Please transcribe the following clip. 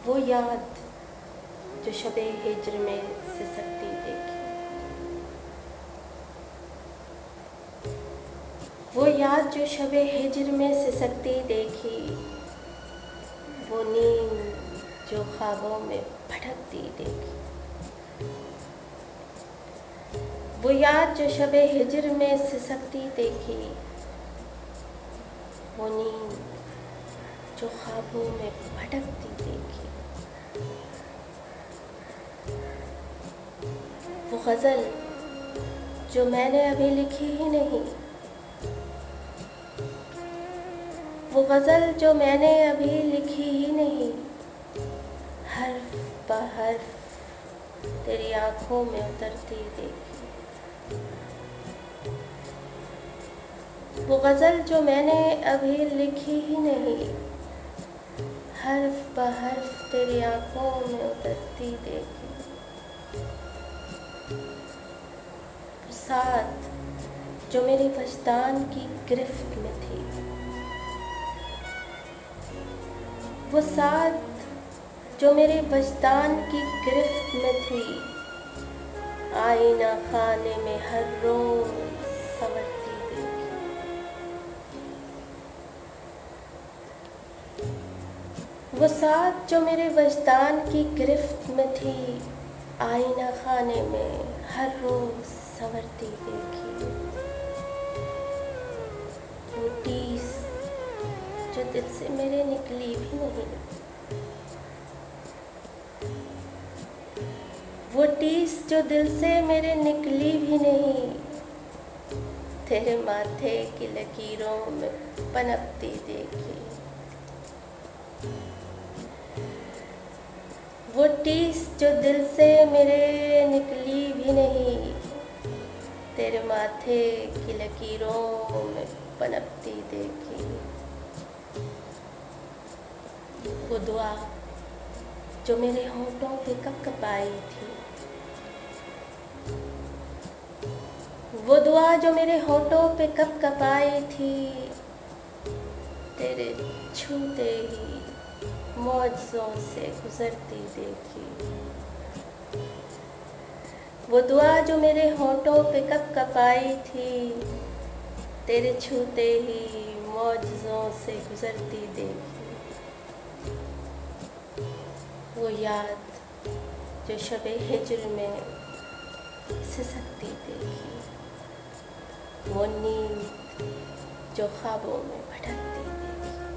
वो याद जो शबे हिज्र में सिसकती देखी, वो याद जो शबे हिज्र में सिसकती देखी, वो नींद जो ख्वाबों में भटकती देखी, वो याद जो शबे हिज्र में सिसकती देखी, वो नींद जो ख्वाबों में भटकती देखी, वो गज़ल जो मैंने अभी लिखी ही नहीं, वो गज़ल जो मैंने अभी लिखी ही नहीं, हर्फ ब हर्फ तेरी आँखों में उतरती देखी, वो गज़ल जो मैंने अभी लिखी ही नहीं, हर्फ ब हर्फ तेरी आँखों में उतरती देखी, साथ जो मेरे वजदान की गिरफ्त में थी, वो साथ जो मेरे वजदान की गिरफ्त में थी, आईना खाने में हर रोज संवरती देखी, वो साथ जो मेरे वजदान की गिरफ्त में थी, आईना खाने में हर रोज संवरती देखी, वो टीस जो दिल से मेरे निकली भी नहीं, वो टीस जो दिल से मेरे निकली भी नहीं, तेरे माथे की लकीरों में पनपती देखी, वो टीस जो दिल से मेरे निकली भी नहीं, तेरे माथे की लकीरों में पनपती देखी, वो दुआ जो मेरे होंठों पे कपकपाई थी, वो दुआ जो मेरे होंठों पे कपकपाई थी, तेरे छूते ही मौजों से गुजरती देखी, वो दुआ जो मेरे होंठों पे कपकपाई थी, तेरे छूते ही मौजों से गुजरती देखी, वो याद जो शबे हिज्र में सिसकती देखी, वो नींद जो ख्वाबों में भटकती